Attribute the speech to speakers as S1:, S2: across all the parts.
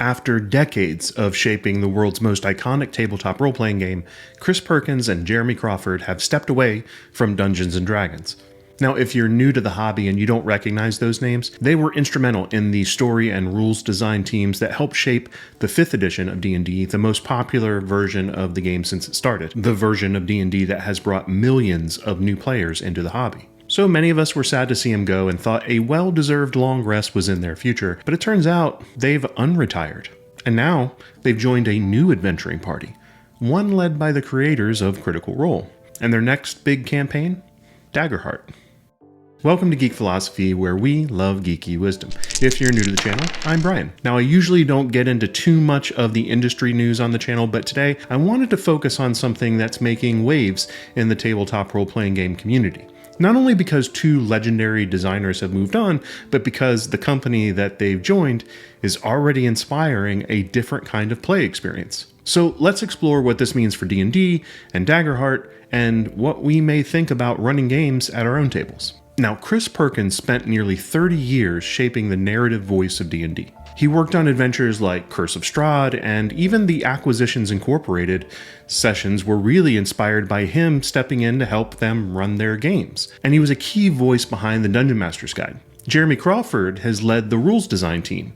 S1: After decades of shaping the world's most iconic tabletop role-playing game, Chris Perkins and Jeremy Crawford have stepped away from Dungeons & Dragons. Now, if you're new to the hobby and you don't recognize those names, they were instrumental in the story and rules design teams that helped shape the 5th edition of D&D, the most popular version of the game since it started, the version of D&D that has brought millions of new players into the hobby. So many of us were sad to see him go and thought a well-deserved long rest was in their future, but it turns out they've unretired. And now they've joined a new adventuring party, one led by the creators of Critical Role. And their next big campaign? Daggerheart. Welcome to Geek Philosophy, where we love geeky wisdom. If you're new to the channel, I'm Brian. Now, I usually don't get into too much of the industry news on the channel, but today I wanted to focus on something that's making waves in the tabletop role-playing game community. Not only because 2 legendary designers have moved on, but because the company that they've joined is already inspiring a different kind of play experience. So let's explore what this means for D&D and Daggerheart, and what we may think about running games at our own tables. Now, Chris Perkins spent nearly 30 years shaping the narrative voice of D&D. He worked on adventures like Curse of Strahd, and even the Acquisitions Incorporated sessions were really inspired by him stepping in to help them run their games. And he was a key voice behind the Dungeon Master's Guide. Jeremy Crawford has led the rules design team.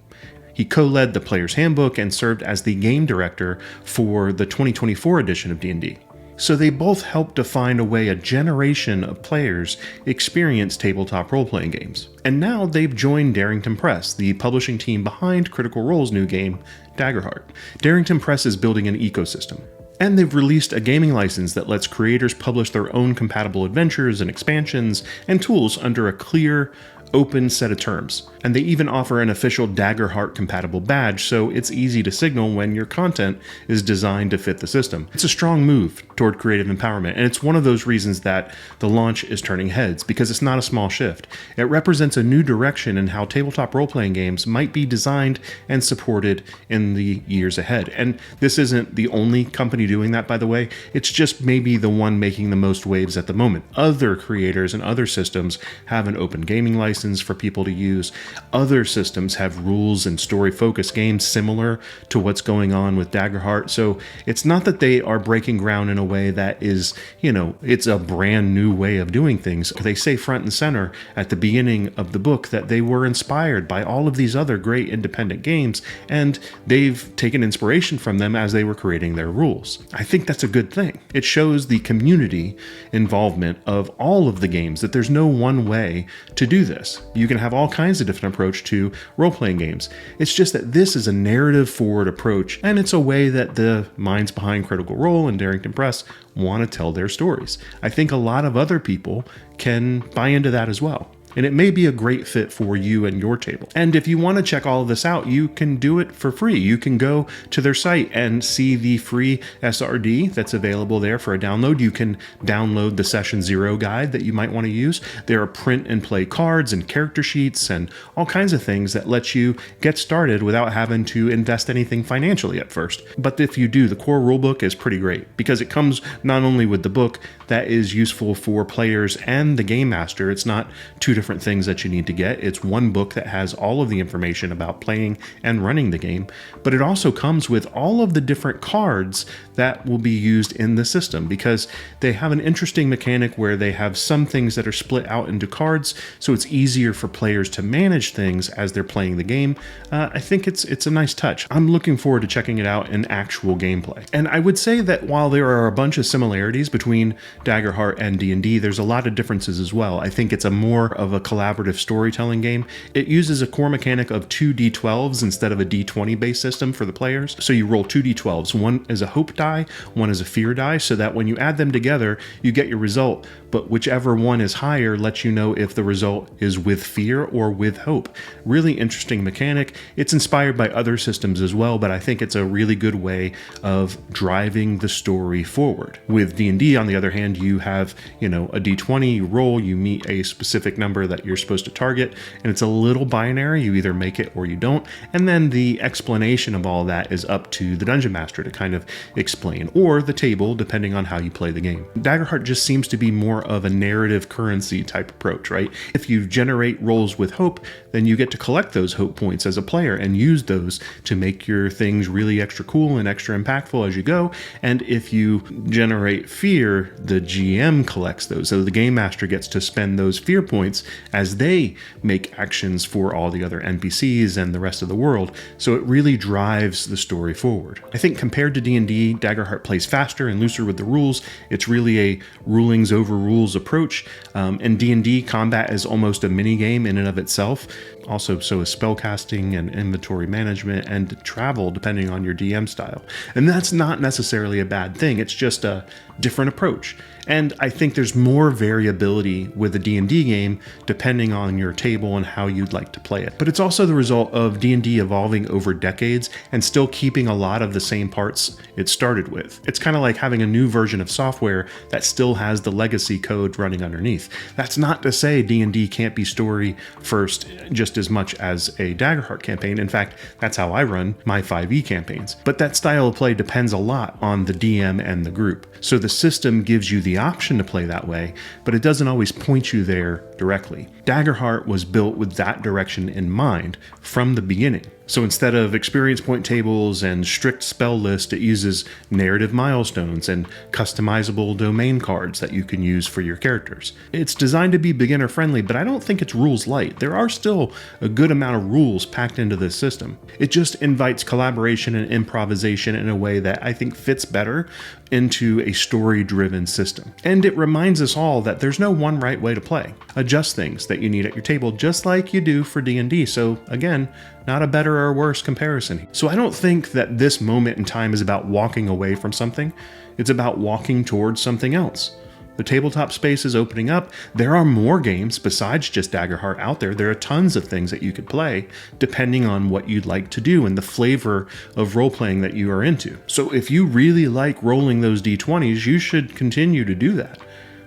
S1: He co-led the Player's Handbook and served as the game director for the 2024 edition of D&D. So they both helped define a way a generation of players experience tabletop role-playing games. And now they've joined Darrington Press, the publishing team behind Critical Role's new game, Daggerheart. Darrington Press is building an ecosystem. And they've released a gaming license that lets creators publish their own compatible adventures and expansions and tools under a clear, open set of terms. And they even offer an official Daggerheart compatible badge, so it's easy to signal when your content is designed to fit the system. It's a strong move toward creative empowerment, and it's one of those reasons that the launch is turning heads, because it's not a small shift. It represents a new direction in how tabletop role-playing games might be designed and supported in the years ahead. And this isn't the only company doing that, by the way. It's just maybe the one making the most waves at the moment. Other creators and other systems have an open gaming license for people to use. Other systems have rules and story-focused games similar to what's going on with Daggerheart. So it's not that they are breaking ground in a way that is, it's a brand new way of doing things. They say front and center at the beginning of the book that they were inspired by all of these other great independent games, and they've taken inspiration from them as they were creating their rules. I think that's a good thing. It shows the community involvement of all of the games, that there's no one way to do this. You can have all kinds of different approach to role-playing games. It's just that this is a narrative-forward approach, and it's a way that the minds behind Critical Role and Darrington Press want to tell their stories. I think a lot of other people can buy into that as well. And it may be a great fit for you and your table. And if you want to check all of this out, you can do it for free. You can go to their site and see the free SRD that's available there for a download. You can download the Session Zero guide that you might want to use. There are print and play cards and character sheets and all kinds of things that let you get started without having to invest anything financially at first. But if you do, the core rulebook is pretty great because it comes not only with the book that is useful for players and the game master. It's not 2 different things that you need to get. It's one book that has all of the information about playing and running the game, but it also comes with all of the different cards that will be used in the system, because they have an interesting mechanic where they have some things that are split out into cards, so it's easier for players to manage things as they're playing the game. I think it's a nice touch. I'm looking forward to checking it out in actual gameplay. And I would say that while there are a bunch of similarities between Daggerheart and D&D, there's a lot of differences as well. I think it's a more of a collaborative storytelling game. It uses a core mechanic of 2 d12s instead of a d20 based system for the players. So you roll 2 d12s. One is a hope die, one is a fear die, so that when you add them together, you get your result, but whichever one is higher lets you know if the result is with fear or with hope. Really interesting mechanic. It's inspired by other systems as well, but I think it's a really good way of driving the story forward. With D&D, on the other hand, you have, a d20, you roll, you meet a specific number number that you're supposed to target, and it's a little binary. You either make it or you don't. And then the explanation of all that is up to the dungeon master to kind of explain, or the table, depending on how you play the game. Daggerheart just seems to be more of a narrative currency type approach, right? If you generate rolls with hope, then you get to collect those hope points as a player and use those to make your things really extra cool and extra impactful as you go. And if you generate fear, the GM collects those. So the game master gets to spend those fear points as they make actions for all the other NPCs and the rest of the world. So it really drives the story forward. I think compared to D&D, Daggerheart plays faster and looser with the rules. It's really a rulings over rules approach. In D&D, combat is almost a mini game in and of itself. Also, so is spellcasting and inventory management and travel, depending on your DM style. And that's not necessarily a bad thing. It's just a different approach. And I think there's more variability with a D&D game depending on your table and how you'd like to play it. But it's also the result of D&D evolving over decades and still keeping a lot of the same parts it started with. It's kind of like having a new version of software that still has the legacy code running underneath. That's not to say D&D can't be story first just as much as a Daggerheart campaign. In fact, that's how I run my 5e campaigns. But that style of play depends a lot on the DM and the group. So the system gives you the option to play that way, but it doesn't always point you there directly. Daggerheart was built with that direction in mind from the beginning. So instead of experience point tables and strict spell list, it uses narrative milestones and customizable domain cards that you can use for your characters. It's designed to be beginner friendly, but I don't think it's rules light. There are still a good amount of rules packed into this system. It just invites collaboration and improvisation in a way that I think fits better into a story-driven system. And it reminds us all that there's no one right way to play. Adjust things that you need at your table just like you do for D&D. So again, not a better or worse comparison. So I don't think that this moment in time is about walking away from something. It's about walking towards something else. The tabletop space is opening up. There are more games besides just Daggerheart out there. There are tons of things that you could play depending on what you'd like to do and the flavor of role-playing that you are into. So if you really like rolling those d20s, you should continue to do that.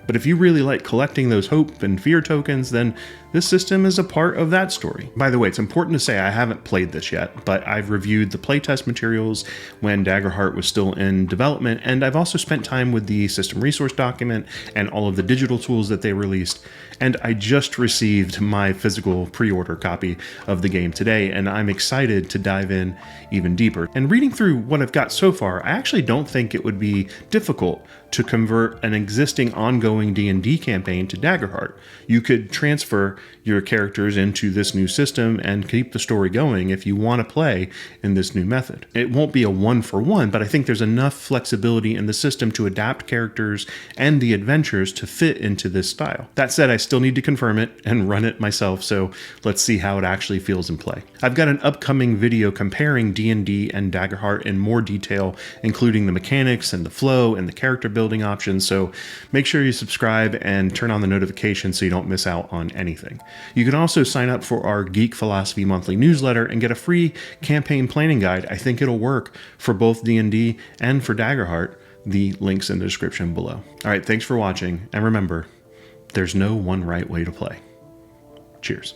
S1: But if you really like collecting those hope and fear tokens, then this system is a part of that story. By the way, it's important to say I haven't played this yet, but I've reviewed the playtest materials when Daggerheart was still in development, and I've also spent time with the system resource document and all of the digital tools that they released. And I just received my physical pre-order copy of the game today, and I'm excited to dive in even deeper. And reading through what I've got so far, I actually don't think it would be difficult to convert an existing ongoing D&D campaign to Daggerheart. You could transfer your characters into this new system and keep the story going if you want to play in this new method. It won't be a one-for-one, but I think there's enough flexibility in the system to adapt characters and the adventures to fit into this style. That said, I still need to confirm it and run it myself, so let's see how it actually feels in play. I've got an upcoming video comparing D&D and Daggerheart in more detail, including the mechanics and the flow and the character building options, so make sure you subscribe and turn on the notifications so you don't miss out on anything. You can also sign up for our Geek Philosophy monthly newsletter and get a free campaign planning guide. I think it'll work for both D&D and for Daggerheart. The link's in the description below. All right, thanks for watching, and remember, there's no one right way to play. Cheers.